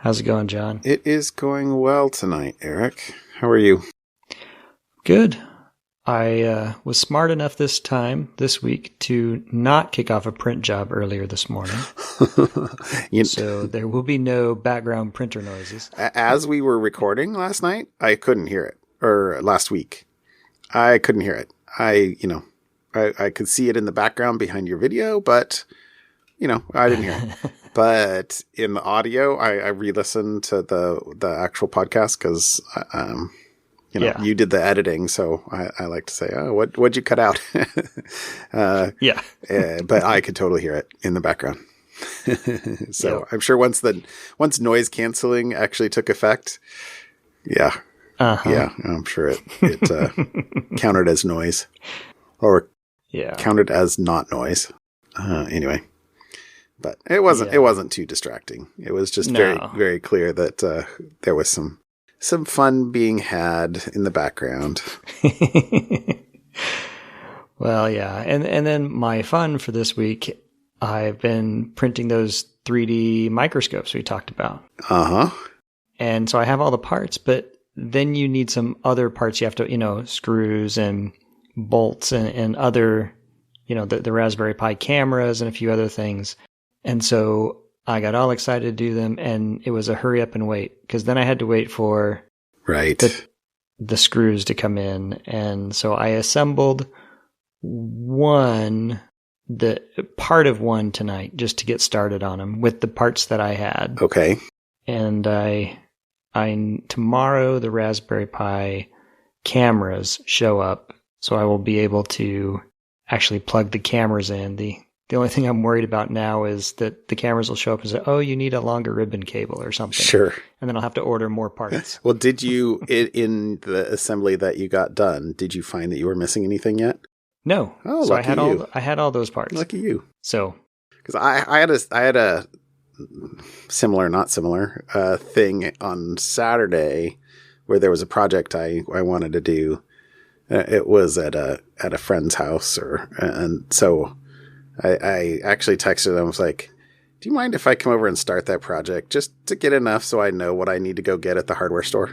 How's it going, John? It is going well tonight, Eric. How are you? Good. I was smart enough this week, to not kick off a print job earlier this morning. So there will be no background printer noises. As we were recording last night, I couldn't hear it. Or last week, I couldn't hear it. I could see it in the background behind your video, but, I didn't hear it. But in the audio, I re-listened to the actual podcast because, you did the editing. So I like to say, oh, what'd you cut out? But I could totally hear it in the background. So I'm sure once noise canceling actually took effect. Yeah. Yeah, I'm sure it counted as noise or counted as not noise. Anyway. But it wasn't too distracting. It was just very, very clear that there was some fun being had in the background. Well, yeah. And then my fun for this week, I've been printing those 3D microscopes we talked about. Uh-huh. And so I have all the parts, but then you need some other parts. You have to, screws and bolts and other, the Raspberry Pi cameras and a few other things. And so I got all excited to do them, and it was a hurry up and wait, because then I had to wait for the screws to come in. And so I assembled the part of one tonight just to get started on them with the parts that I had. Okay. And tomorrow the Raspberry Pi cameras show up, so I will be able to actually plug the cameras in. The only thing I'm worried about now is that the cameras will show up and say, oh, you need a longer ribbon cable or something. Sure. And then I'll have to order more parts. Well, did you, in the assembly that you got done, did you find that you were missing anything yet? No. Oh, so I had all those parts. Lucky you. So. Because I had a similar, not similar, thing on Saturday where there was a project I wanted to do. It was at a friend's house, and so I actually texted him. I was like, do you mind if I come over and start that project just to get enough so I know what I need to go get at the hardware store?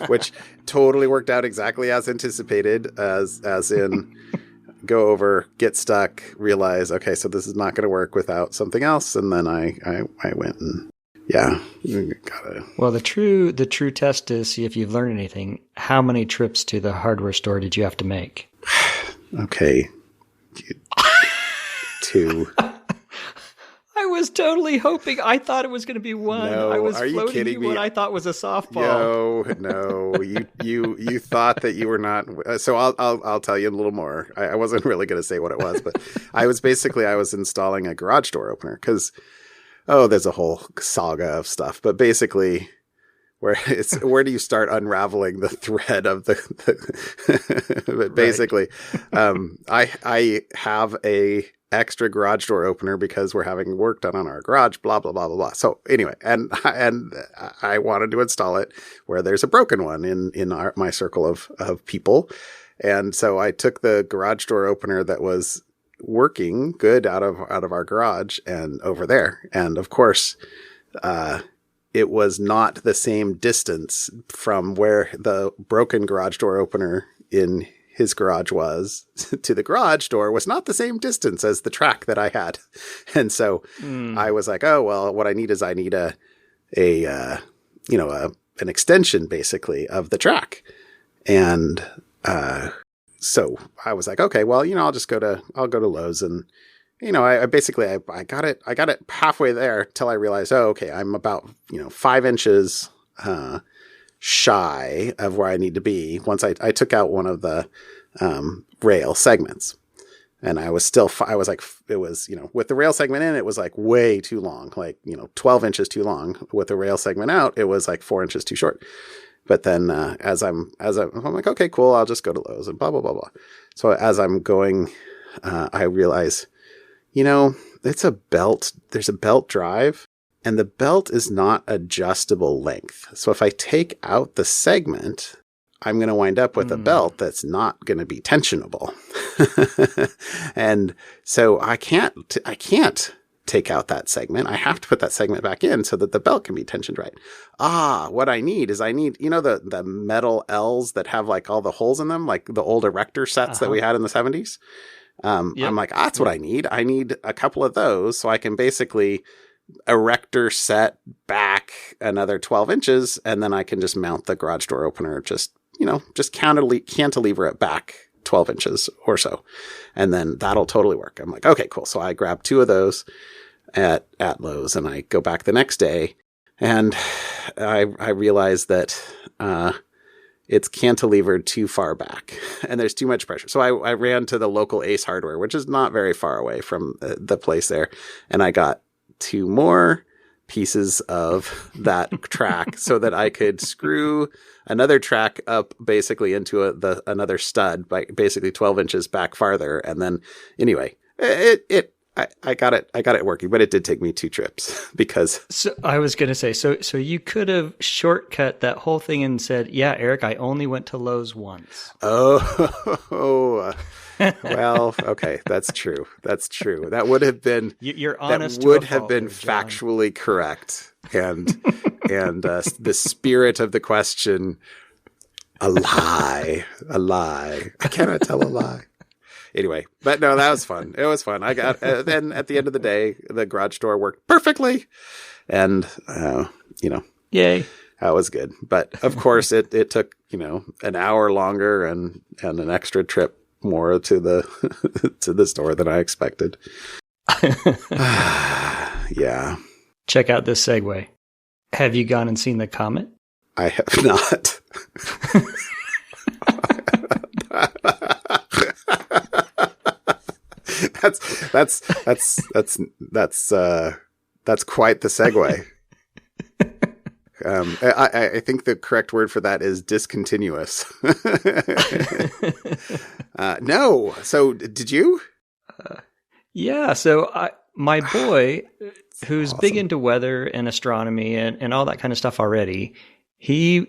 Which totally worked out exactly as anticipated, as in go over, get stuck, realize, okay, so this is not going to work without something else. And then I went and Well, the true test is see if you've learned anything. How many trips to the hardware store did you have to make? Okay. 2. I was totally hoping. I thought it was going to be 1. No, I was are you floating kidding you me? what I thought was a softball. No. You thought that you were not. So I'll tell you a little more. I wasn't really going to say what it was, but I was installing a garage door opener because there's a whole saga of stuff. But basically, where do you start unraveling the thread of but basically, I have a extra garage door opener because we're having work done on our garage, blah, blah, blah, blah, blah. So anyway, and I wanted to install it where there's a broken one in my circle of people. And so I took the garage door opener that was working good out of our garage and over there. And of course, it was not the same distance from where the broken garage door opener in his garage was to the garage door was not the same distance as the track that I had. And so I was like, oh, well, what I need is an extension basically of the track. And, so I was like, okay, well, I'll go to Lowe's and, I got it halfway there till I realized, I'm about, 5 inches, shy of where I need to be once I took out one of the rail segments. And I was like, it was, with the rail segment in, it was like way too long, like, 12 inches too long. With the rail segment out, it was like 4 inches too short. But then as I'm like, okay, cool, I'll just go to Lowe's and blah, blah, blah, blah. So as I'm going, I realize, it's a belt. There's a belt drive. And the belt is not adjustable length. So if I take out the segment, I'm going to wind up with a belt that's not going to be tensionable. And so I can't take out that segment. I have to put that segment back in so that the belt can be tensioned right. What I need, the metal L's that have like all the holes in them, like the old erector sets that we had in the 70s. Yep. I'm like, that's what I need. I need a couple of those so I can basically erector set back another 12 inches, and then I can just mount the garage door opener, just cantilever it back 12 inches or so. And then that'll totally work. I'm like, okay, cool. So I grab 2 of those at Lowe's, and I go back the next day, and I realize that it's cantilevered too far back and there's too much pressure. So I ran to the local Ace Hardware, which is not very far away from the place there. And I got 2 more pieces of that track so that I could screw another track up basically into another stud by basically 12 inches back farther. And then anyway, I got it working, but it did take me 2 trips because. So I was going to say, so you could have shortcut that whole thing and said, yeah, Eric, I only went to Lowe's once. Oh, well, okay. That's true. That would have been, you're honest. That would have been factually correct. And the spirit of the question, a lie. I cannot tell a lie. Anyway, but no, that was fun. It was fun. I got, then at the end of the day, the garage door worked perfectly. And, yay. That was good. But of course it took, an hour longer and an extra trip more to the store than I expected. Yeah. Check out this segue. Have you gone and seen the comet? I have not. That's quite the segue. I think the correct word for that is discontinuous. No. So did you? Yeah. So my boy, who's awesome. Big into weather and astronomy and all that kind of stuff already, he's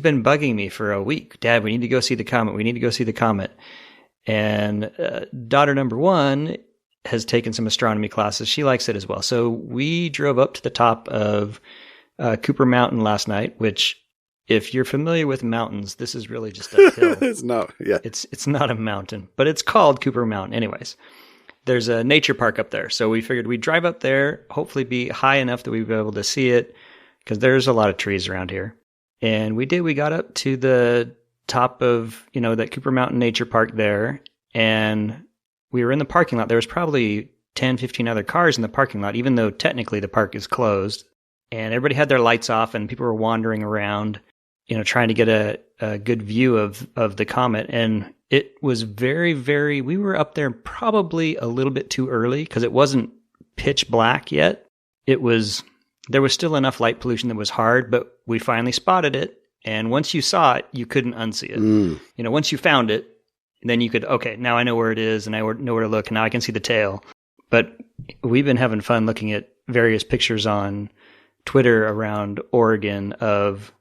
been bugging me for a week. Dad, we need to go see the comet. And daughter number 1 has taken some astronomy classes. She likes it as well. So we drove up to the top of Cooper Mountain last night, which, if you're familiar with mountains, this is really just a hill. It's not. Yeah. It's not a mountain, but it's called Cooper Mountain. Anyways, there's a nature park up there. So we figured we'd drive up there, hopefully be high enough that we'd be able to see it, because there's a lot of trees around here. And we did. We got up to the top of, that Cooper Mountain Nature Park there, and we were in the parking lot. There was probably 10, 15 other cars in the parking lot, even though technically the park is closed. And everybody had their lights off, and people were wandering around, trying to get a good view of the comet. And it was very, very, we were up there probably a little bit too early because it wasn't pitch black yet. There was still enough light pollution that was hard, but we finally spotted it. And once you saw it, you couldn't unsee it. Once you found it, then you could, okay, now I know where it is and I know where to look, and now I can see the tail. But we've been having fun looking at various pictures on Twitter around Oregon of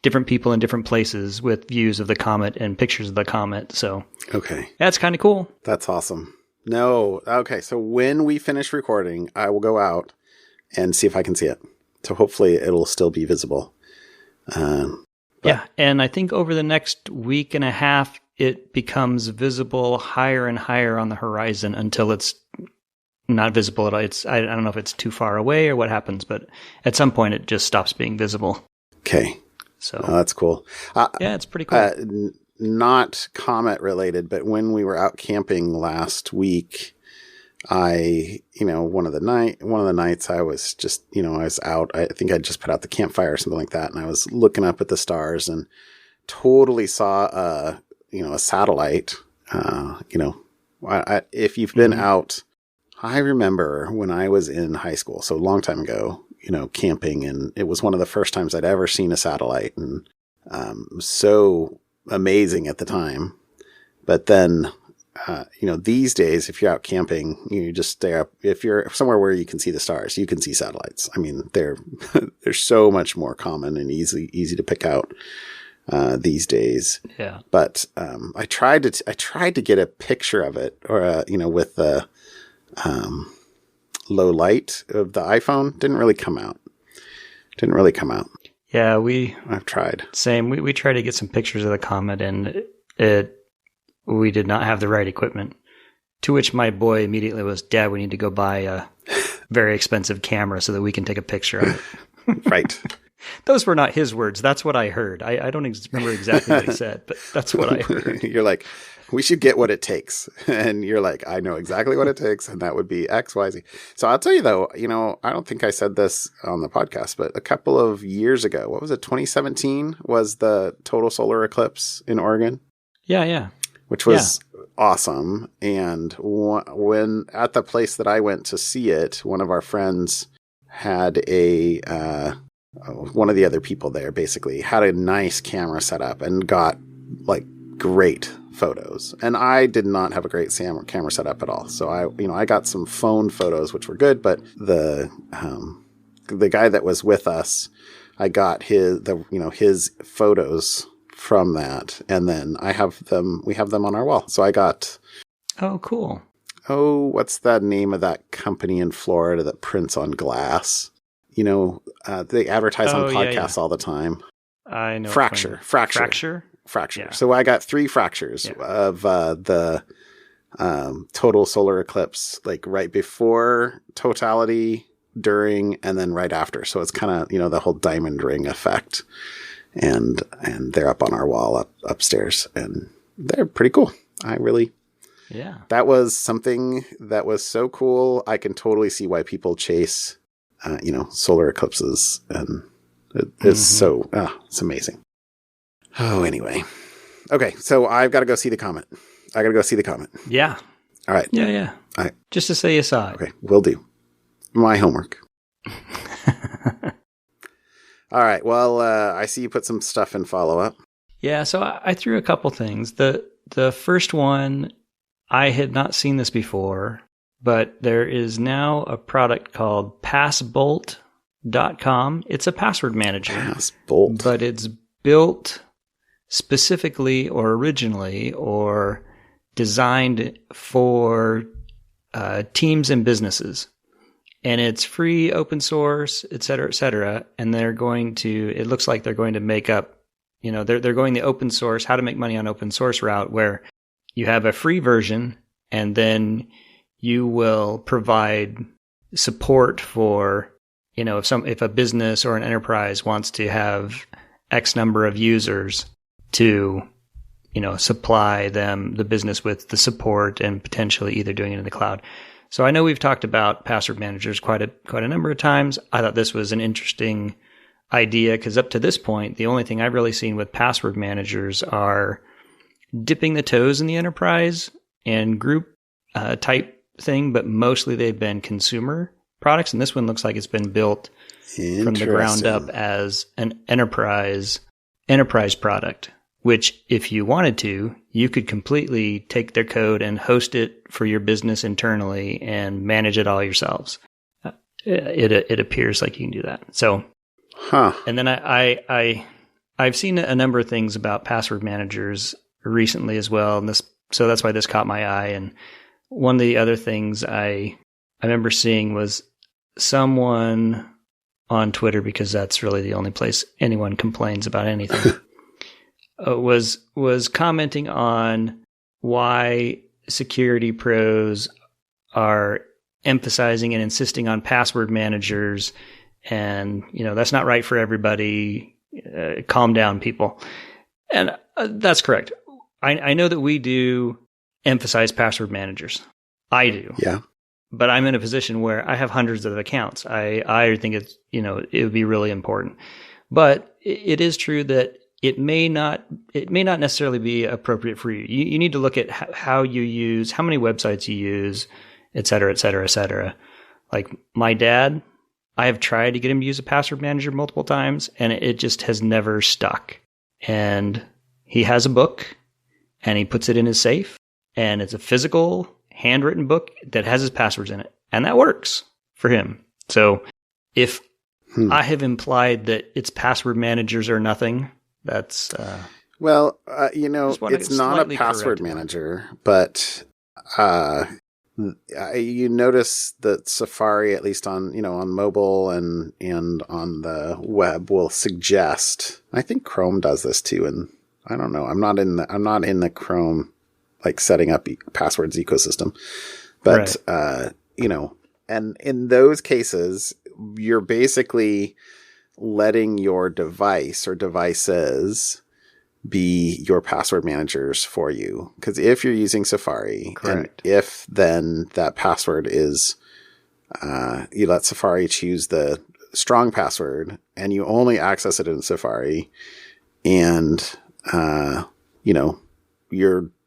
different people in different places with views of the comet and pictures of the comet. So okay, that's kind of cool. That's awesome. No, okay. So when we finish recording, I will go out and see if I can see it. So hopefully it'll still be visible. Yeah, and I think over the next week and a half, it becomes visible higher and higher on the horizon until it's not visible at all. I don't know if it's too far away or what happens, but at some point it just stops being visible. Okay. So that's cool. Yeah, it's pretty cool. Not comet related, but when we were out camping last week, one of the nights I was just, I was out, I think I just put out the campfire or something like that. And I was looking up at the stars and totally saw, a satellite, if you've been out, I remember when I was in high school, so a long time ago, camping, and it was one of the first times I'd ever seen a satellite, and so amazing at the time. But then, these days, if you're out camping, you just stay up. If you're somewhere where you can see the stars, you can see satellites. I mean, they're so much more common and easy to pick out these days. Yeah. But I tried to get a picture of it, or with the low light of the iPhone. Didn't really come out. Yeah, I've tried. Same. We tried to get some pictures of the comet, and we did not have the right equipment. To which my boy immediately was, "Dad, we need to go buy a very expensive camera so that we can take a picture of it." Right. Those were not his words. That's what I heard. I don't remember exactly what he said, but that's what I heard. You're like, "We should get what it takes." And you're like, "I know exactly what it takes, and that would be X, Y, Z." So I'll tell you though, I don't think I said this on the podcast, but a couple of years ago, what was it? 2017 was the total solar eclipse in Oregon. Yeah. Which was awesome. And when at the place that I went to see it, one of our friends had one of the other people there basically had a nice camera set up and got like great photos. And I did not have a great camera set up at all. So I got some phone photos, which were good, but the guy that was with us, I got his photos from that, and then we have them on our wall. So I got cool. What's the name of that company in Florida that prints on glass? They advertise on podcasts all the time. I know. Fracture. Yeah. So I got 3 fractures of the total solar eclipse, like right before totality, during, and then right after. So it's kind of, the whole diamond ring effect. And they're up on our wall upstairs, and they're pretty cool. That was something that was so cool. I can totally see why people chase, solar eclipses, and it's it's amazing. Oh, anyway. Okay. So I've got to go see the comet. Yeah. All right. Yeah. All right. Just to say you saw it. Okay. Will do. My homework. All right. Well, I see you put some stuff in follow-up. Yeah. So I threw a couple things. The first one, I had not seen this before, but there is now a product called passbolt.com. It's a password manager. Passbolt. But it's built specifically or originally or designed for teams and businesses. And it's free, open source, et cetera, and it looks like they're going to make up, they're going the open source, how to make money on open source route, where you have a free version and then you will provide support for, if a business or an enterprise wants to have X number of users to, supply the business with the support and potentially either doing it in the cloud. So I know we've talked about password managers quite a number of times. I thought this was an interesting idea because up to this point, the only thing I've really seen with password managers are dipping the toes in the enterprise and group type thing, but mostly they've been consumer products. And this one looks like it's been built from the ground up as an enterprise product, which if you wanted to, you could completely take their code and host it for your business internally and manage it all yourselves. It appears like you can do that. So, and then I've seen a number of things about password managers recently as well, and so that's why this caught my eye. And one of the other things I remember seeing was someone on Twitter, because that's really the only place anyone complains about anything. Was commenting on why security pros are emphasizing and insisting on password managers, and that's not right for everybody. Calm down, people. And that's correct. I know that we do emphasize password managers. I do. Yeah. But I'm in a position where I have hundreds of accounts. I think it's it would be really important. But it is true that it may not necessarily be appropriate for you. You need to look at how you use, how many websites you use, et cetera, et cetera, et cetera. Like my dad, I have tried to get him to use a password manager multiple times, and it just has never stuck. And he has a book, and he puts it in his safe, and it's a physical, handwritten book that has his passwords in it, and that works for him. So if I have implied that it's password managers or nothing, that's it's not a password manager, but you notice that Safari, at least on mobile and on the web, will suggest. I think Chrome does this too, and I don't know. I'm not in the Chrome like setting up passwords ecosystem, but right. And in those cases, you're basically letting your device or devices be your password managers for you. Because if you're using Safari, correct, and if then that password is, you let Safari choose the strong password and you only access it in Safari, and,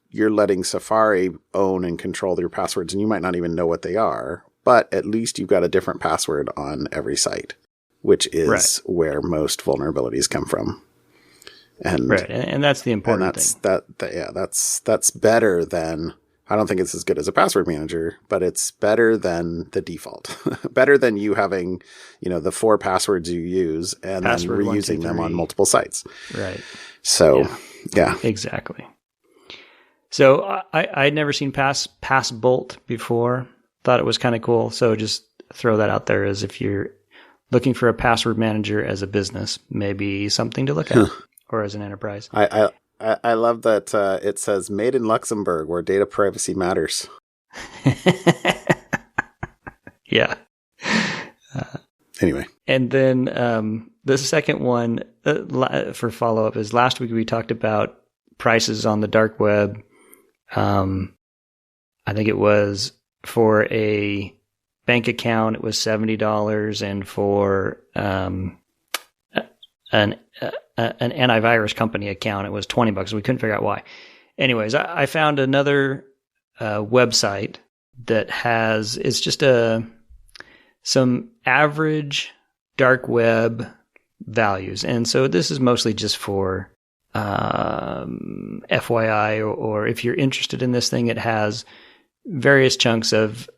you're letting Safari own and control your passwords, and you might not even know what they are, but at least you've got a different password on every site, which is where most vulnerabilities come from. And right, and that's the important thing. That's better than. I don't think it's as good as a password manager, but it's better than the default. Better than you having, the 4 passwords you use and password then reusing them on multiple sites. Right. So, yeah. Exactly. So I'd never seen passbolt before. Thought it was kind of cool. So just throw that out there as if you're looking for a password manager as a business, maybe something to look at, or as an enterprise. I love that it says made in Luxembourg, where data privacy matters. Yeah. Anyway. And then the second one for follow-up is last week we talked about prices on the dark web. I think it was for a bank account, it was $70, and for an antivirus company account, it was $20. We couldn't figure out why. Anyways, I found another website that it's just some average dark web values. And so this is mostly just for FYI, or if you're interested in this thing, it has various chunks of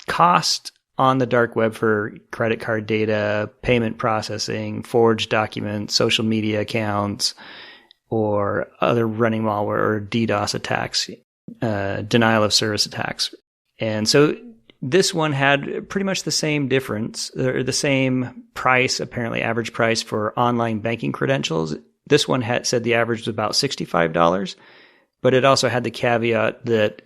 cost on the dark web for credit card data, payment processing, forged documents, social media accounts, or other running malware or DDoS attacks, denial of service attacks. And so this one had pretty much the same difference, or the same price, apparently average price for online banking credentials. This one said the average was about $65, but it also had the caveat that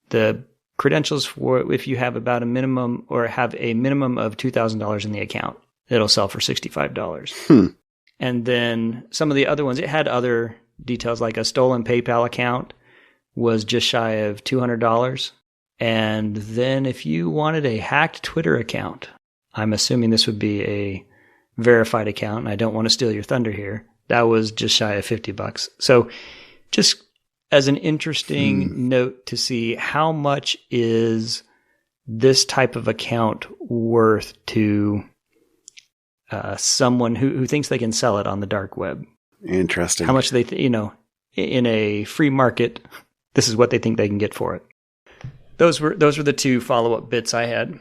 the credentials for if you have about a minimum or have a minimum of $2,000 in the account, it'll sell for $65. And then some of the other ones, it had other details, like a stolen PayPal account was just shy of $200. And then if you wanted a hacked Twitter account, I'm assuming this would be a verified account, and I don't want to steal your thunder here, that was just shy of $50. So just as an interesting note to see how much is this type of account worth to someone who thinks they can sell it on the dark web. Interesting. How much they, in a free market, this is what they think they can get for it. Those were the 2 follow-up bits I had.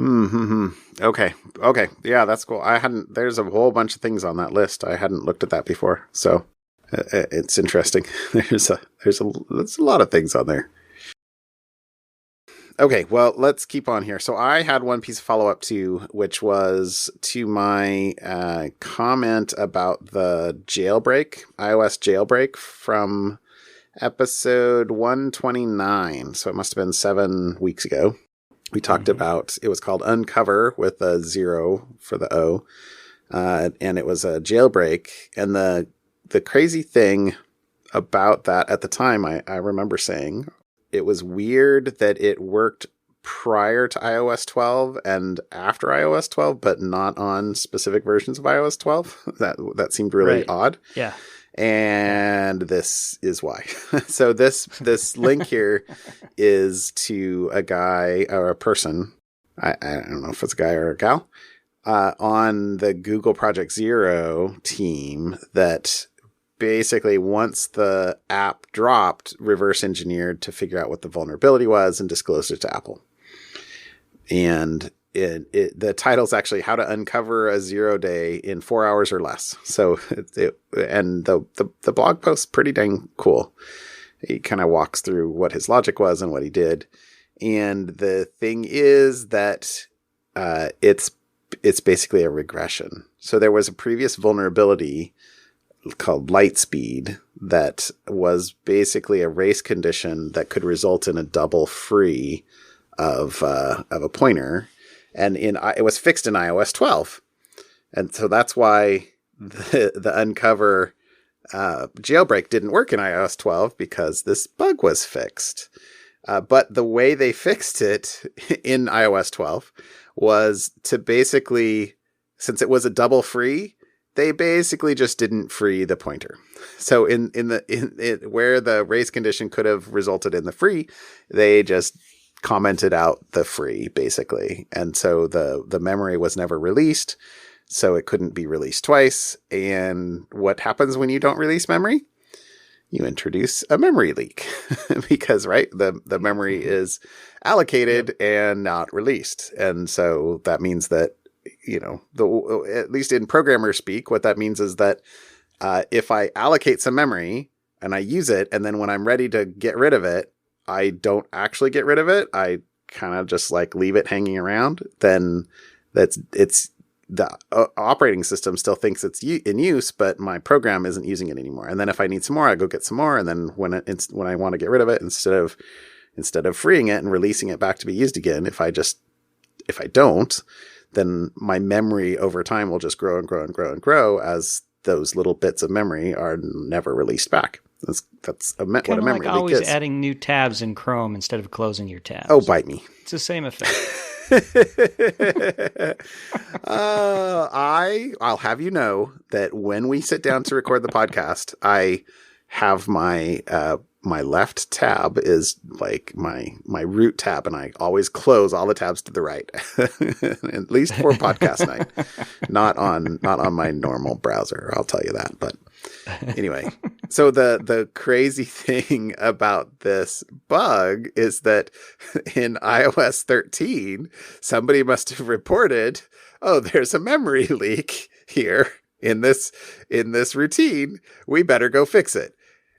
Okay. Yeah, that's cool. There's a whole bunch of things on that list. I hadn't looked at that before. So it's interesting. There's a lot of things on there. Okay, well, let's keep on here. So I had one piece of follow-up too, which was to my comment about the jailbreak, iOS jailbreak from episode 129. So it must have been 7 weeks ago. We talked about, it was called Unc0ver with a 0 for the O. And it was a jailbreak. And the crazy thing about that at the time, I remember saying, it was weird that it worked prior to iOS 12 and after iOS 12, but not on specific versions of iOS 12. That seemed really odd. Yeah. And this is why. So this link here is to a guy or a person. I don't know if it's a guy or a gal on the Google Project Zero team that basically, once the app dropped, reverse engineered to figure out what the vulnerability was and disclosed it to Apple. And the title's actually "How to Uncover a 0-Day in 4 Hours or Less." So, and the blog post's pretty dang cool. he kind of walks through what his logic was and what he did. And the thing is that it's basically a regression. So there was a previous vulnerability called Lightspeed that was basically a race condition that could result in a double free of a pointer, and it was fixed in iOS 12, and so that's why the Unc0ver jailbreak didn't work in iOS 12 because this bug was fixed. But the way they fixed it in iOS 12 was to basically, since it was a double free, they basically just didn't free the pointer. So in where the race condition could have resulted in the free, they just commented out the free basically. And so the memory was never released, so it couldn't be released twice. And what happens when you don't release memory? You introduce a memory leak because, right, the memory is allocated and not released. And so that means that, at least in programmer speak, what that means is that if I allocate some memory and I use it, and then when I'm ready to get rid of it, I don't actually get rid of it, I kind of just like leave it hanging around, then it's the operating system still thinks it's in use, but my program isn't using it anymore. And then if I need some more, I go get some more. And then when I want to get rid of it, instead of freeing it and releasing it back to be used again, if I don't, then my memory over time will just grow and grow and grow and grow as those little bits of memory are never released back. That's what a memory leak is. Kind of like always adding new tabs in Chrome instead of closing your tabs. Oh, bite me. It's the same effect. I'll have you know that when we sit down to record the podcast, I have my left tab is like my root tab, and I always close all the tabs to the right, at least for podcast night, not on my normal browser. I'll tell you that. But anyway, so the crazy thing about this bug is that in iOS 13, somebody must have reported, oh, there's a memory leak here in this routine. We better go fix it.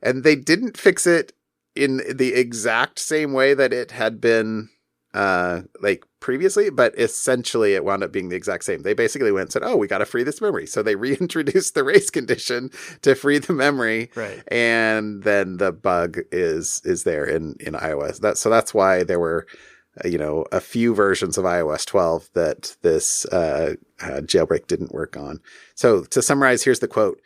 And they didn't fix it in the exact same way that it had been previously, but essentially it wound up being the exact same. They basically went and said, oh, we got to free this memory. So they reintroduced the race condition to free the memory. Right. And then the bug is there in iOS. So that's why there were, a few versions of iOS 12 that this jailbreak didn't work on. So to summarize, here's the quote.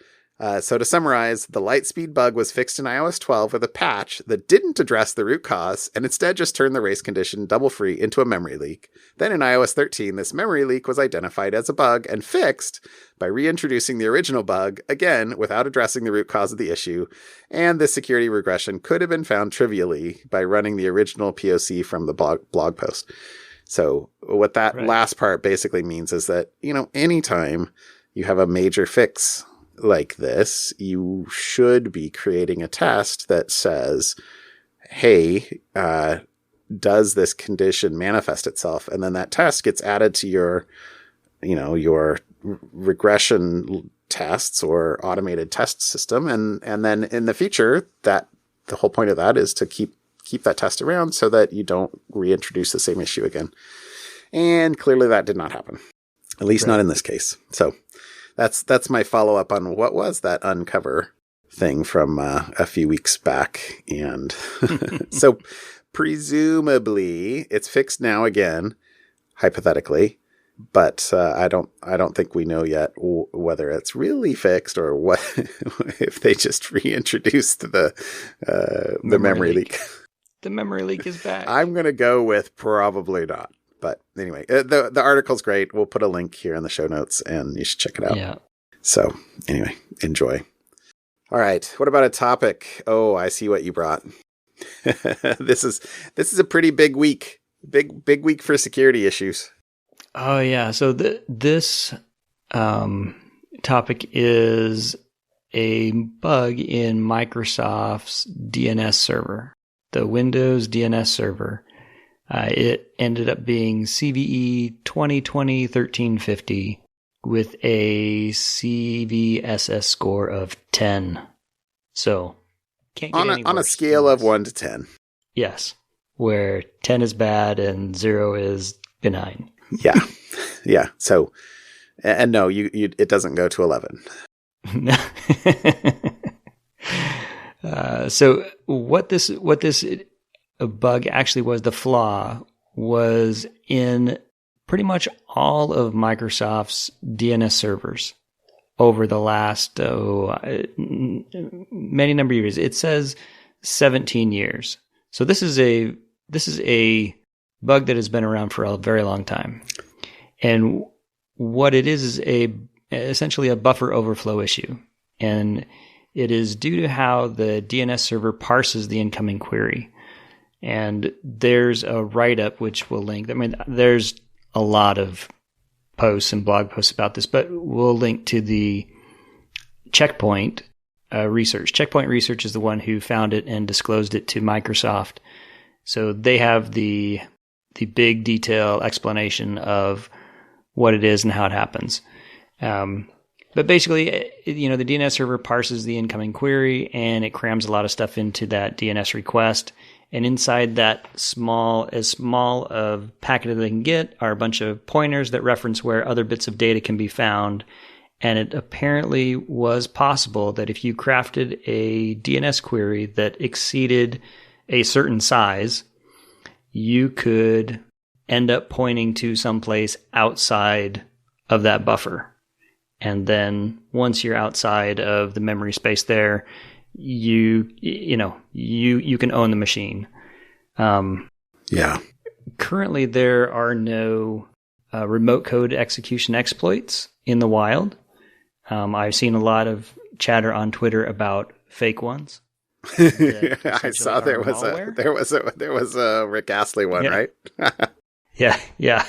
So to summarize, the Lightspeed bug was fixed in iOS 12 with a patch that didn't address the root cause and instead just turned the race condition double free into a memory leak. Then in iOS 13, this memory leak was identified as a bug and fixed by reintroducing the original bug, again, without addressing the root cause of the issue. And this security regression could have been found trivially by running the original POC from the blog post. So what that last part basically means is that, anytime you have a major fix like this, you should be creating a test that says, hey, does this condition manifest itself? And then that test gets added to your regression tests or automated test system. And then in the future, that the whole point of that is to keep that test around so that you don't reintroduce the same issue again. And clearly that did not happen, at least not in this case. So that's my follow-up on what was that Unc0ver thing from a few weeks back. And so presumably it's fixed now again, hypothetically, but I don't think we know yet whether it's really fixed or what if they just reintroduced the memory leak. The memory leak is back. I'm going to go with probably not. But anyway, the article's great. We'll put a link here in the show notes and you should check it out. Yeah. So anyway, enjoy. All right. What about a topic? Oh, I see what you brought. This is a pretty big week. Big week for security issues. Oh yeah. So this topic is a bug in Microsoft's DNS server, the Windows DNS server. It ended up being CVE 2020-1350 with a CVSS score of 10. So can't get any worse. On a scale of 1 to 10. Yes, where 10 is bad and 0 is benign. Yeah, yeah. So, and no, it doesn't go to 11. So what this bug actually was, the flaw was in pretty much all of Microsoft's DNS servers over the last many number of years. It says 17 years. So this is a bug that has been around for a very long time. And what it is essentially a buffer overflow issue. And it is due to how the DNS server parses the incoming query. And there's a write-up which we'll link. I mean, there's a lot of posts and blog posts about this, but we'll link to the Checkpoint research. Checkpoint Research is the one who found it and disclosed it to Microsoft. So they have the big detail explanation of what it is and how it happens. But basically, the DNS server parses the incoming query and it crams a lot of stuff into that DNS request. And inside that as small of packet that they can get are a bunch of pointers that reference where other bits of data can be found. And it apparently was possible that if you crafted a DNS query that exceeded a certain size, you could end up pointing to someplace outside of that buffer. And then once you're outside of the memory space there, you can own the machine. Yeah. Currently, there are no remote code execution exploits in the wild. I've seen a lot of chatter on Twitter about fake ones. I saw there was a Rick Astley one, right? Yeah.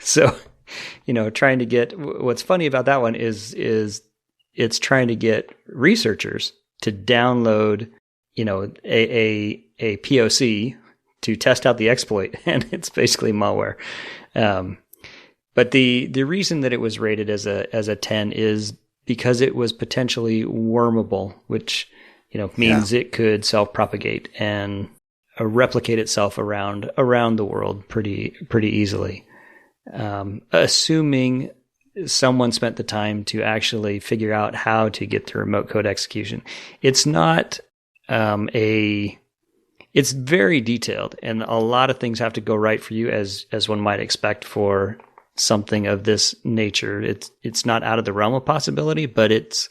So, trying to get, what's funny about that one is it's trying to get researchers to download, a POC to test out the exploit, and it's basically malware. But the reason that it was rated as a 10 is because it was potentially wormable, which means it could self-propagate and replicate itself around the world pretty easily. Assuming someone spent the time to actually figure out how to get the remote code execution. It's not it's very detailed, and a lot of things have to go right for you, as one might expect for something of this nature. It's not out of the realm of possibility, but it's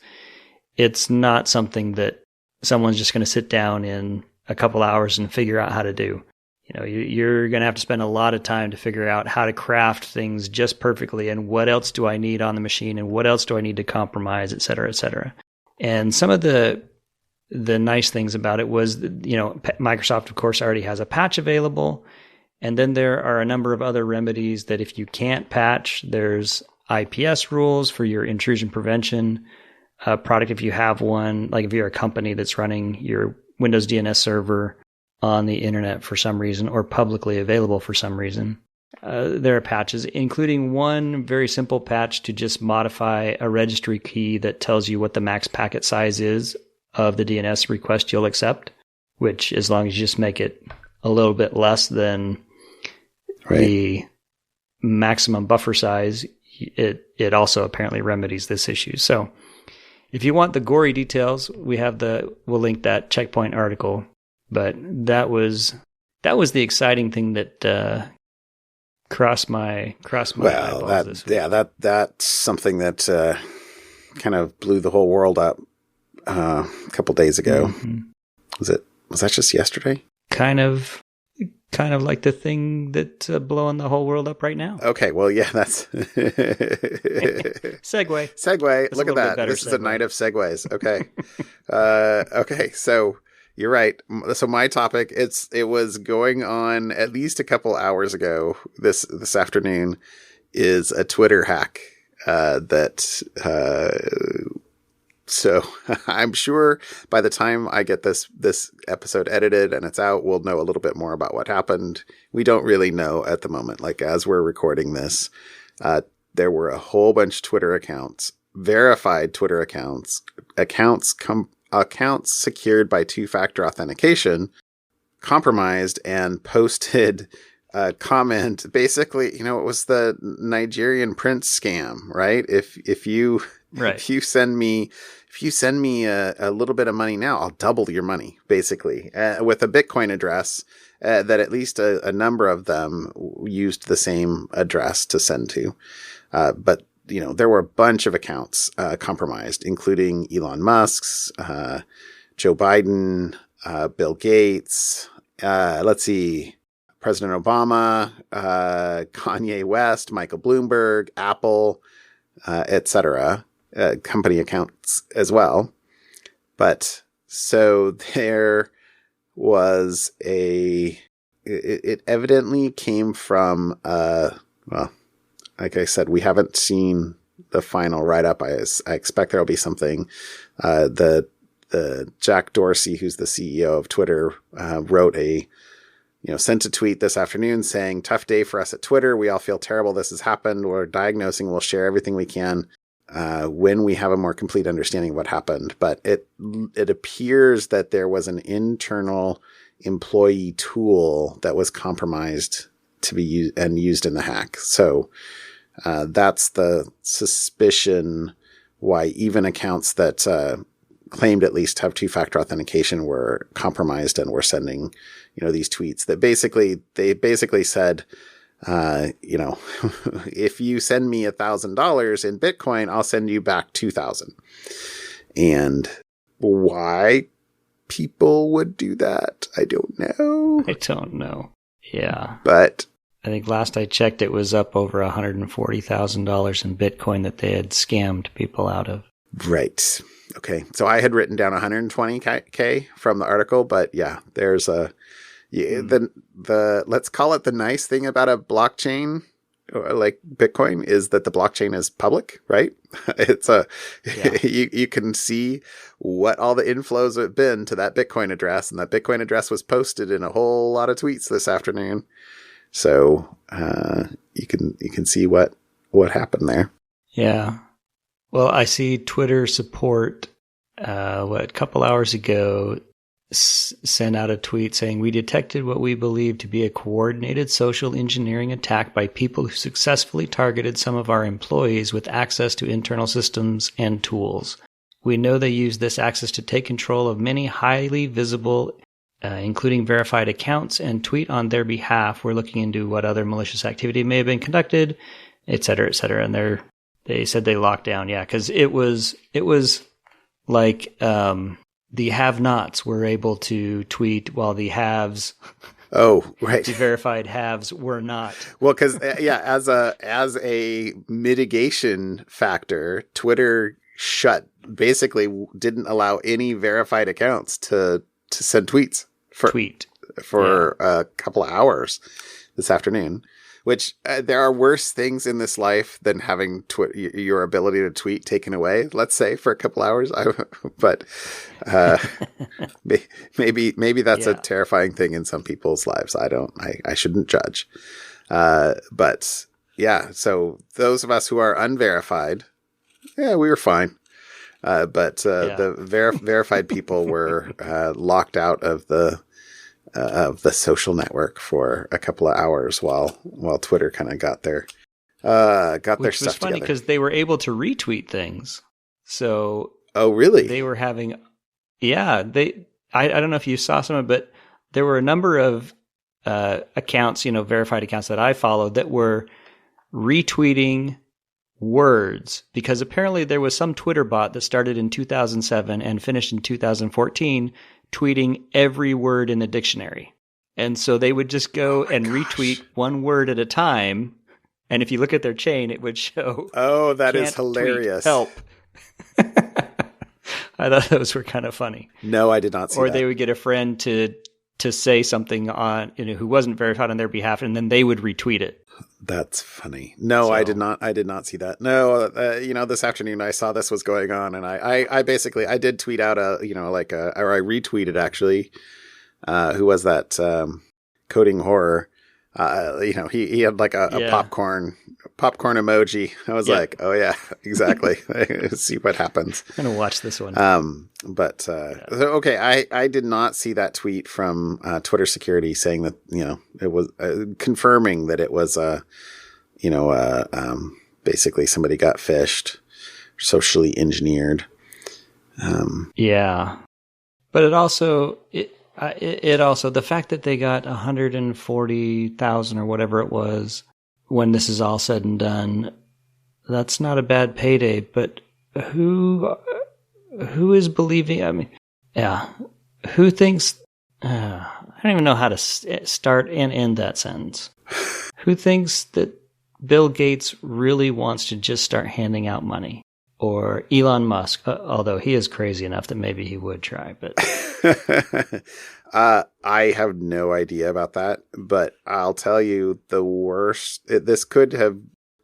not something that someone's just going to sit down in a couple hours and figure out how to do. You're going to have to spend a lot of time to figure out how to craft things just perfectly, and what else do I need on the machine, and what else do I need to compromise, et cetera, et cetera. And some of the nice things about it was, Microsoft, of course, already has a patch available. And then there are a number of other remedies that if you can't patch, there's IPS rules for your intrusion prevention product. If you have one, like if you're a company that's running your Windows DNS server on the internet for some reason, or publicly available for some reason, there are patches, including one very simple patch to just modify a registry key that tells you what the max packet size is of the DNS request you'll accept, which, as long as you just make it a little bit less than the maximum buffer size, it also apparently remedies this issue. So if you want the gory details, we'll link that Checkpoint article. But that was the exciting thing that crossed my eyeballs this week. That's something that kind of blew the whole world up a couple days ago. Mm-hmm. Was that just yesterday? Kind of like the thing that's blowing the whole world up right now. Okay, well, yeah, that's segue. Look at that. This is a night of segues. Okay. Okay, so you're right. So my topic, it was going on at least a couple hours ago. This afternoon is a Twitter hack so I'm sure by the time I get this episode edited and it's out, we'll know a little bit more about what happened. We don't really know at the moment. Like, as we're recording this, there were a whole bunch of Twitter accounts, verified Twitter accounts accounts secured by two-factor authentication compromised and posted a comment. Basically, it was the Nigerian prince scam, right? If you send me a little bit of money now, I'll double your money, basically, with a Bitcoin address that at least a number of them used the same address to send to. But there were a bunch of accounts compromised, including Elon Musk's, Joe Biden, Bill Gates, let's see, President Obama, Kanye West, Michael Bloomberg, Apple, etc., company accounts as well. But so there was it evidently came from, like I said, we haven't seen the final write-up. I expect there'll be something. The Jack Dorsey, who's the CEO of Twitter, wrote sent a tweet this afternoon saying, "Tough day for us at Twitter. We all feel terrible this has happened. We're diagnosing. We'll share everything we can when we have a more complete understanding of what happened." But it appears that there was an internal employee tool that was compromised to be used in the hack. So that's the suspicion why even accounts that claimed at least have two-factor authentication were compromised and were sending, these tweets that basically said, if you send me $1,000 in Bitcoin, I'll send you back 2,000. And why people would do that, I don't know. Yeah. But I think last I checked, it was up over $140,000 in Bitcoin that they had scammed people out of. Right. Okay. So I had written down 120K from the article, but yeah, there's the let's call it the nice thing about a blockchain like Bitcoin is that the blockchain is public, right? It's you can see what all the inflows have been to that Bitcoin address, and that Bitcoin address was posted in a whole lot of tweets this afternoon. So you can see what happened there. Yeah. Well, I see Twitter support, a couple hours ago, sent out a tweet saying, "We detected what we believe to be a coordinated social engineering attack by people who successfully targeted some of our employees with access to internal systems and tools. We know they used this access to take control of many highly visible, including verified accounts, and tweet on their behalf. We're looking into what other malicious activity may have been conducted, et cetera, et cetera." And they said they locked down. Yeah. Cause it was like, the have-nots were able to tweet while the haves, oh, right, the verified haves were not. Well, because as a mitigation factor, Twitter basically didn't allow any verified accounts to send tweets for a couple of hours this afternoon. Which there are worse things in this life than having your ability to tweet taken away, let's say, for a couple hours. But maybe that's a terrifying thing in some people's lives. I shouldn't judge. But yeah, so those of us who are unverified, we were fine. But the verified people were locked out of the social network for a couple of hours while Twitter kind of got their stuff together. Which was funny because they were able to retweet things. So oh, really? They were having, I don't know if you saw some of it, but there were a number of accounts, verified accounts that I followed that were retweeting words, because apparently there was some Twitter bot that started in 2007 and finished in 2014 tweeting every word in the dictionary. And so they would just go and retweet one word at a time. And if you look at their chain, it would show. Oh, that is hilarious. Help. I thought those were kind of funny. No, I did not see that. Or they would get a friend to say something on, who wasn't verified on their behalf, and then they would retweet it. That's funny. No, I did not see that. No, this afternoon I saw this was going on, and I basically did tweet out or I retweeted actually. Who was that? Coding Horror. he had like a popcorn emoji. I was like, oh yeah, exactly. See what happens. I'm going to watch this one. I did not see that tweet from Twitter security saying that, it was confirming that it was basically somebody got phished, socially engineered. But it also, the fact that they got 140,000 or whatever it was when this is all said and done, that's not a bad payday. But who is believing? I mean, who thinks? I don't even know how to start and end that sentence. Who thinks that Bill Gates really wants to just start handing out money? Or Elon Musk, although he is crazy enough that maybe he would try. But I have no idea about that. But I'll tell you,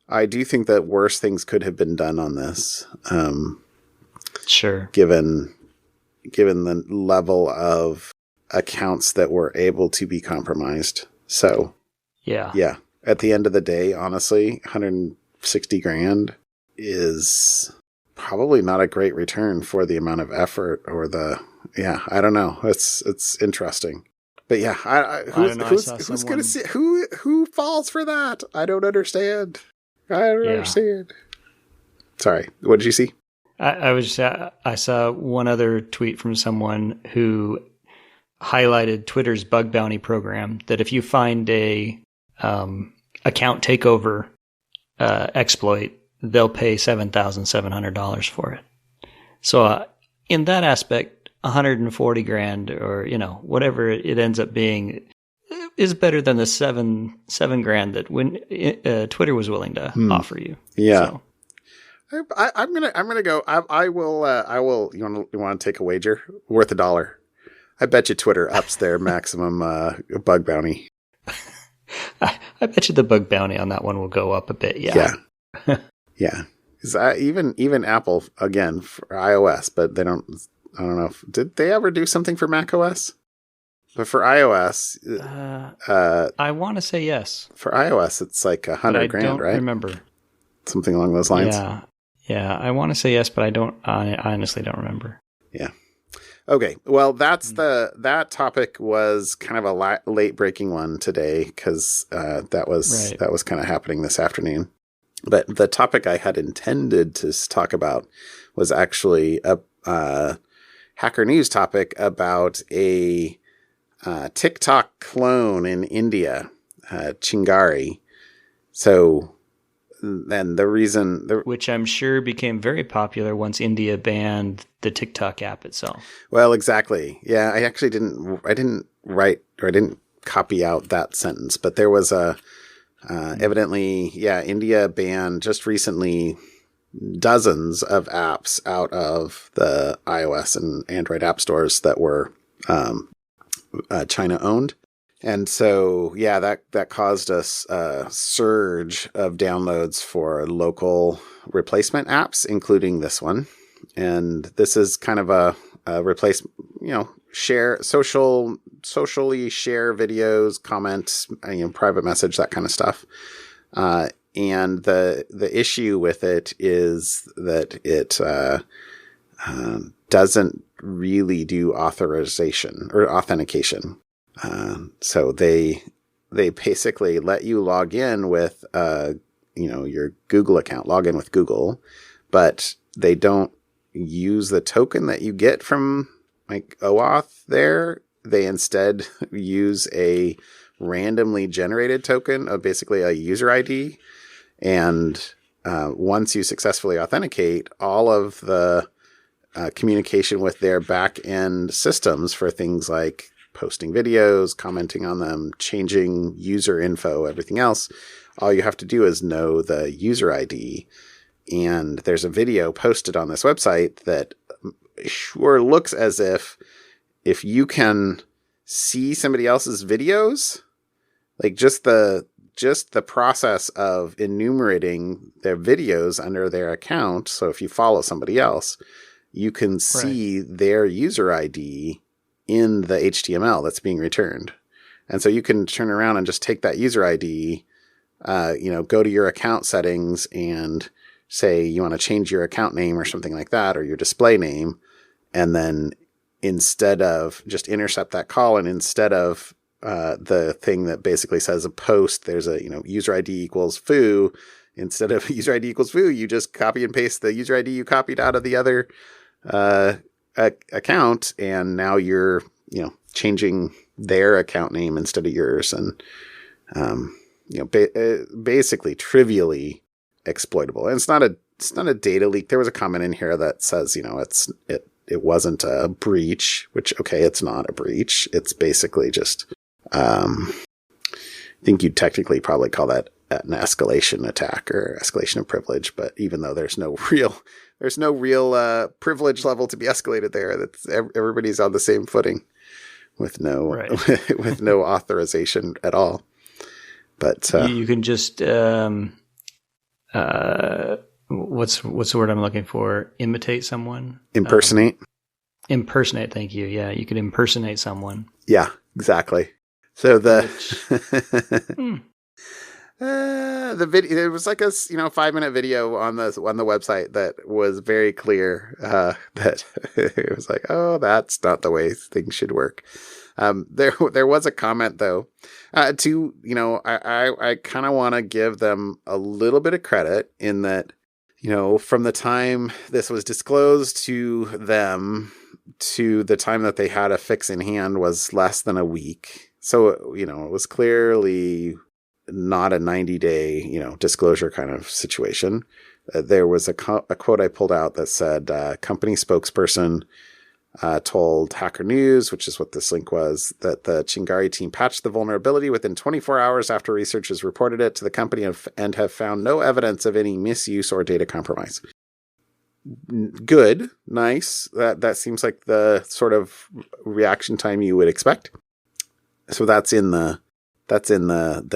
I do think that worse things could have been done on this. Sure. Given the level of accounts that were able to be compromised. So, yeah. At the end of the day, honestly, 160 grand is probably not a great return for the amount of effort or I don't know. It's interesting. But yeah, who's going to see who falls for that? I don't understand. Understand. Sorry. What did you see? I saw one other tweet from someone who highlighted Twitter's bug bounty program, that if you find a account takeover exploit, they'll pay $7,700 for it. So in that aspect, 140 grand or, whatever it ends up being is better than the seven grand that when Twitter was willing to offer you. Yeah. So. I'm gonna go. I will. You want to take a wager? Worth $1. I bet you Twitter ups their maximum bug bounty. I bet you the bug bounty on that one will go up a bit. Yeah. Yeah. Even Apple, again, for iOS, but they don't, I don't know. Did they ever do something for Mac OS? But for iOS, I want to say yes. For iOS, it's like $100,000, right? I don't remember. Something along those lines. Yeah. I want to say yes, but I honestly don't remember. Yeah. Okay. Well, that topic was kind of a late breaking one today because that was kind of happening this afternoon. But the topic I had intended to talk about was actually a Hacker News topic about a TikTok clone in India, Chingari. So then the reason... Which I'm sure became very popular once India banned the TikTok app itself. Well, exactly. Yeah, I actually didn't write, or I didn't copy out that sentence, but there was evidently, India banned just recently dozens of apps out of the iOS and Android app stores that were China owned. And so, that caused us a surge of downloads for local replacement apps, including this one. And this is kind of a replacement, socially share videos, comments, private message, that kind of stuff. And the issue with it is that it doesn't really do authorization or authentication. So they basically let you log in with your Google account, log in with Google, but they don't use the token that you get from like OAuth there. They instead use a randomly generated token of basically a user ID. And once you successfully authenticate, all of the communication with their back-end systems for things like posting videos, commenting on them, changing user info, everything else, all you have to do is know the user ID. And there's a video posted on this website that sure looks as if you can see somebody else's videos, like just the process of enumerating their videos under their account. So if you follow somebody else, you can see their user ID in the HTML that's being returned. And so you can turn around and just take that user ID, go to your account settings and say you want to change your account name or something like that, or your display name. And then instead of just intercept that call, and instead of the thing that basically says a post, there's a, user ID equals foo. Instead of user ID equals foo, you just copy and paste the user ID you copied out of the other account. And now you're, changing their account name instead of yours. And, basically trivially exploitable. And it's not a data leak. There was a comment in here that says, it wasn't a breach, which, okay, it's not a breach. It's basically just, I think you'd technically probably call that an escalation attack or escalation of privilege. But even though there's no real privilege level to be escalated there, that's everybody's on the same footing with no, with no authorization at all. But, you can just, what's the word I'm looking for? Imitate someone? Impersonate? Impersonate, thank you. Yeah, you could impersonate someone. Yeah, exactly. So the video, it was like a 5-minute video on the website that was very clear that it was like, oh, that's not the way things should work. There was a comment though, I kind of want to give them a little bit of credit in that, from the time this was disclosed to them to the time that they had a fix in hand was less than a week. So, it was clearly not a 90-day, disclosure kind of situation. There was a quote I pulled out that said, company spokesperson told Hacker News, which is what this link was, that the Chingari team patched the vulnerability within 24 hours after researchers reported it to the company and have found no evidence of any misuse or data compromise. Good. Nice. That seems like the sort of reaction time you would expect. So that's in the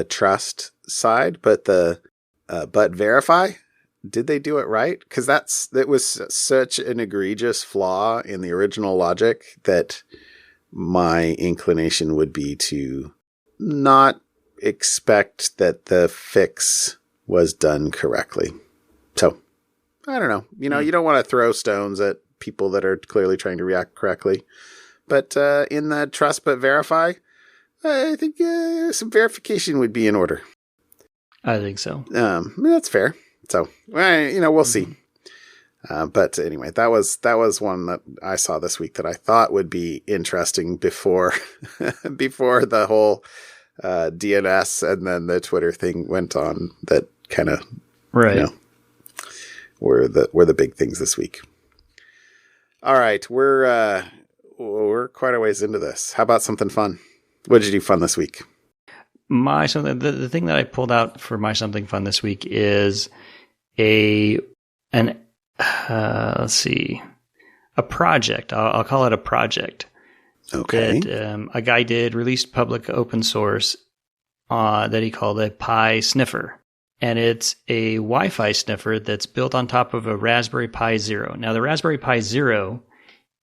trust side, but but verify, did they do it right? Because that was such an egregious flaw in the original logic that my inclination would be to not expect that the fix was done correctly. So I don't know. You don't want to throw stones at people that are clearly trying to react correctly. But in the trust but verify, I think some verification would be in order. I think so. That's fair. So, we'll see. But anyway, that was one that I saw this week that I thought would be interesting before the whole DNS and then the Twitter thing went on. That kind of were the big things this week. All right, we're quite a ways into this. How about something fun? What did you do fun this week? The thing that I pulled out for my something fun this week is a project. I'll call it a project. Okay. That a guy released public open source that he called a Pi Sniffer. And it's a Wi-Fi sniffer that's built on top of a Raspberry Pi Zero. Now, the Raspberry Pi Zero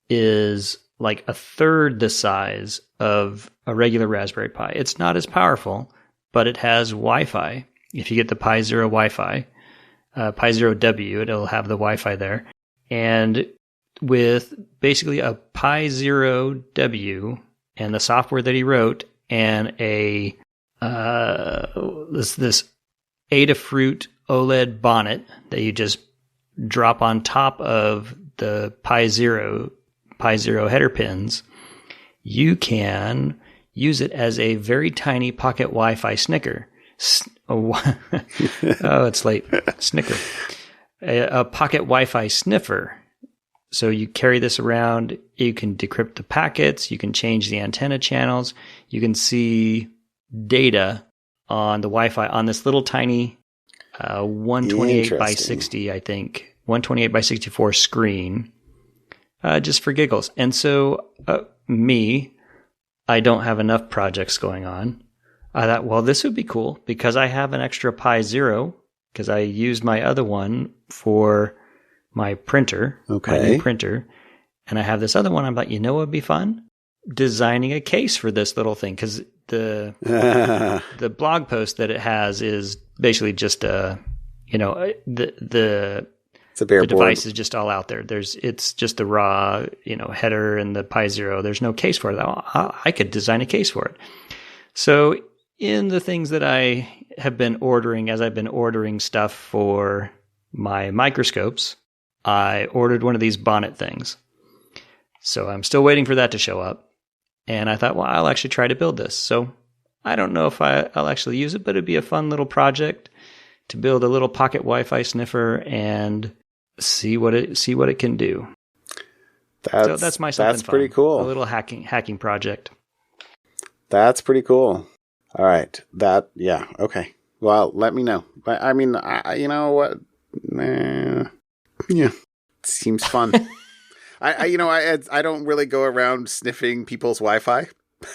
is like a third the size of a regular Raspberry Pi. It's not as powerful, but it has Wi-Fi. If you get the Pi Zero Wi-Fi, Pi Zero W, it'll have the Wi-Fi there. And with basically a Pi Zero W and the software that he wrote and this Adafruit OLED bonnet that you just drop on top of the Pi Zero header pins, you can use it as a very tiny pocket Wi-Fi snicker. It's late. Snicker. A pocket Wi-Fi sniffer. So you carry this around. You can decrypt the packets. You can change the antenna channels. You can see data on the Wi-Fi on this little tiny 128 by 60, I think, 128 by 64 screen, just for giggles. And so I don't have enough projects going on. I thought, well, this would be cool because I have an extra Pi Zero because I used my other one for my printer, my new printer, and I have this other one. I'm like, what would be fun? designing a case for this little thing because the blog post that it has is basically just the device is just all out there. It's just the raw, header and the Pi Zero. There's no case for it. I could design a case for it. So in the things that I have been ordering, as I've been ordering stuff for my microscopes, I ordered one of these bonnet things. So I'm still waiting for that to show up. And I thought, well, I'll actually try to build this. So I don't know if I'll actually use it, but it'd be a fun little project to build a little pocket Wi-Fi sniffer and see what it can do. That's my something That's pretty fun. cool. A little hacking project. That's pretty cool. All right. Okay. Well, let me know. I mean, you know what? Yeah, it seems fun. I don't really go around sniffing people's Wi-Fi,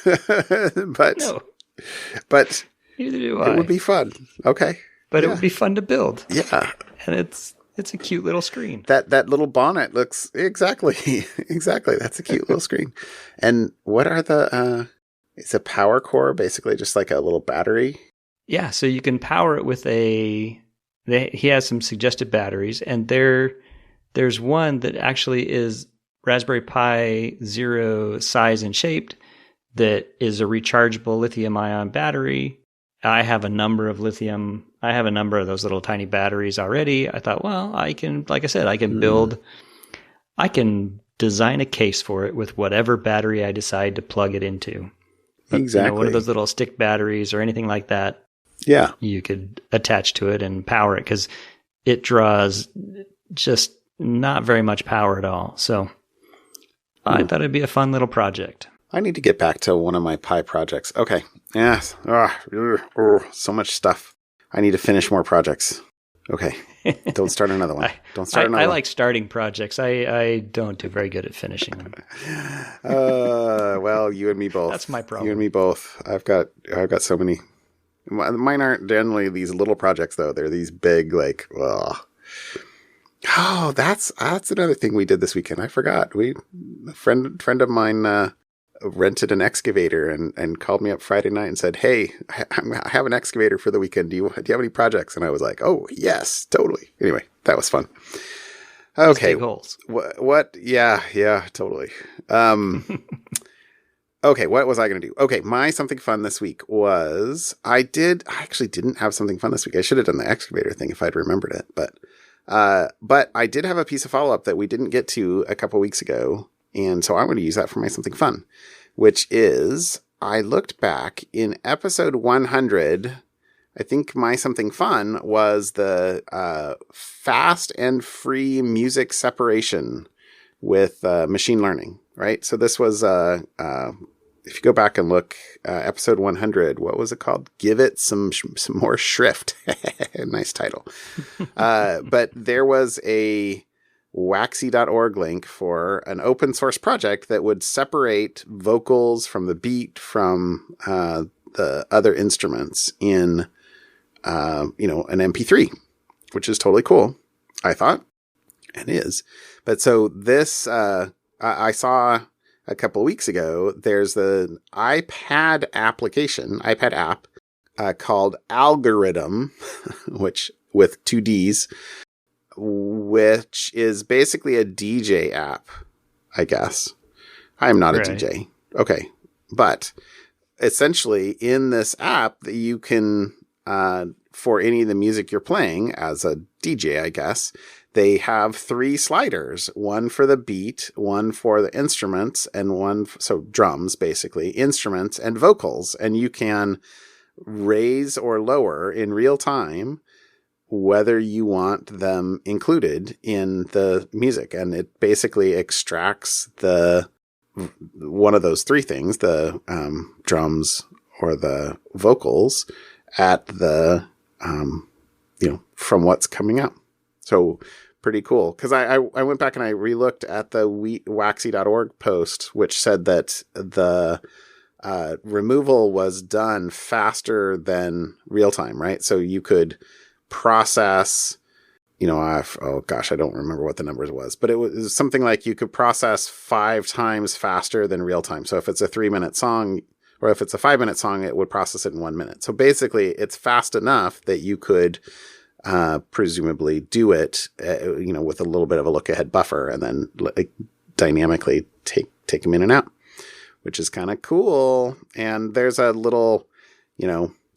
but neither do I. It would be fun. Okay, but it would be fun to build. Yeah, and it's a cute little screen. That little bonnet looks exactly. That's a cute little screen. And what are the? It's a power core, basically, just like a little battery. Yeah, so you can power it with he has some suggested batteries, and there's one that actually is Raspberry Pi Zero size and shaped that is a rechargeable lithium-ion battery. I have a number of those little tiny batteries already. I thought, well, I can design a case for it with whatever battery I decide to plug it into. But, exactly. One of those little stick batteries or anything like that. Yeah. You could attach to it and power it because it draws just not very much power at all. So I thought it'd be a fun little project. I need to get back to one of my Pi projects. Okay. Yes. So much stuff. I need to finish more projects. Okay. Don't start another one. I like starting projects. I don't do very good at finishing them. Well, you and me both. That's my problem. You and me both. I've got so many. Mine aren't generally these little projects though. They're these big, like, Oh, that's another thing we did this weekend. I forgot. A friend of mine rented an excavator and called me up Friday night and said, "Hey, I have an excavator for the weekend. Do you have any projects?" And I was like, "Oh, yes, totally." Anyway, that was fun. Okay. What? Yeah, totally. Okay, what was I going to do? Okay, my something fun this week was I actually didn't have something fun this week. I should have done the excavator thing if I'd remembered it, but I did have a piece of follow-up that we didn't get to a couple weeks ago. And so I'm going to use that for my something fun, which is I looked back in episode 100. I think my something fun was the fast and free music separation with machine learning, right? So this was, if you go back and look, episode 100, what was it called? Give it some more shrift. Nice title. But there was a waxy.org link for an open source project that would separate vocals from the beat from the other instruments in, an MP3, which is totally cool, I thought, and is. But so this, I saw a couple of weeks ago, there's the iPad app called Algoriddim, which with 2 Ds, which is basically a DJ app, I guess. I am not a DJ. Okay. But essentially in this app that you can, for any of the music you're playing as a DJ, I guess, they have 3 sliders, one for the beat, one for the instruments, and so drums, basically, instruments and vocals. And you can raise or lower in real time whether you want them included in the music. And it basically extracts one of those 3 things, the drums or the vocals at the, from what's coming out. So pretty cool. Because I went back and I relooked at the waxy.org post, which said that the removal was done faster than real time, right? So you could process oh gosh, I don't remember what the numbers was, but it was something like you could process 5 times faster than real time. So if it's a 3-minute song, or if it's a 5-minute song, it would process it in 1 minute. So basically it's fast enough that you could presumably do it, with a little bit of a look ahead buffer, and then dynamically take them in and out, which is kind of cool. And there's a little,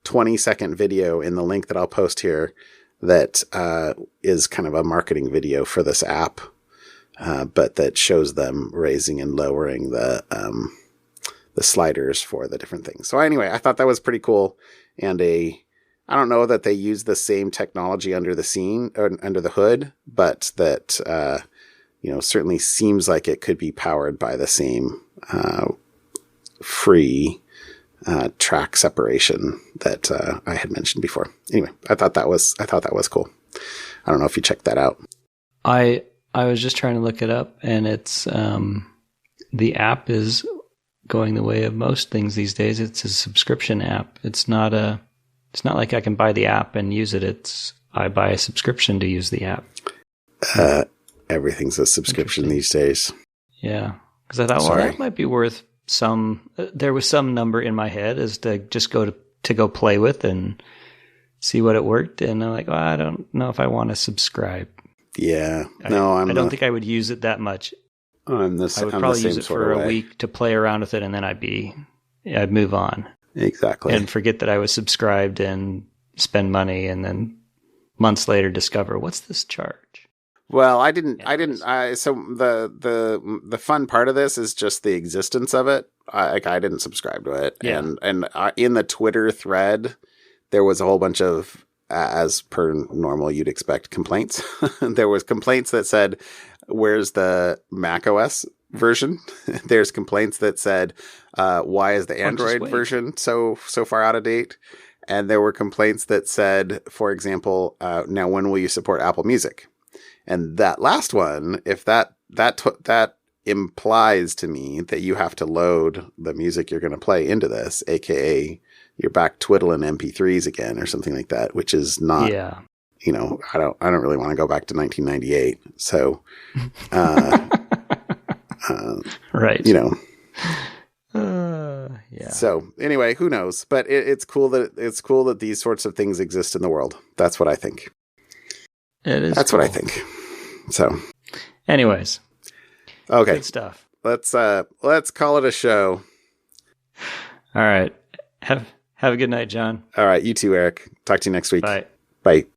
20-second video in the link that I'll post here that is kind of a marketing video for this app, but that shows them raising and lowering the sliders for the different things. So anyway, I thought that was pretty cool. And I don't know that they use the same technology under the hood, but that, certainly seems like it could be powered by the same free track separation that I had mentioned before. Anyway, I thought that was cool. I don't know if you checked that out. I was just trying to look it up, and it's the app is going the way of most things these days. It's a subscription app. It's not like I can buy the app and use it. I buy a subscription to use the app. Everything's a subscription these days. Yeah, because I thought, that might be worth some. There was some number in my head as to just go play with and see what it worked. And I'm like, I don't know if I want to subscrive. Yeah, no, I don't think I would use it that much. I would probably use it for a week to play around with it, and then I'd move on. Exactly. And forget that I was subscribed and spend money, and then months later discover, what's this charge? Well, so the fun part of this is just the existence of it. I didn't subscribe to it. Yeah. And in the Twitter thread, there was a whole bunch of, as per normal, you'd expect, complaints. There was complaints that said, where's the Mac OS version? There's complaints that said, why is the Android version so far out of date? And there were complaints that said, for example, now when will you support Apple Music? And that last one, if that implies to me that you have to load the music you're going to play into this, aka you're back twiddling MP3s again or something like that, which is not, I don't really want to go back to 1998. So, right. Yeah. So anyway, who knows? But it's cool that these sorts of things exist in the world. That's what I think. That's cool. What I think. So, anyways, okay, good stuff. Let's call it a show. All right. Have a good night, John. All right, you too, Eric. Talk to you next week. Bye. Bye.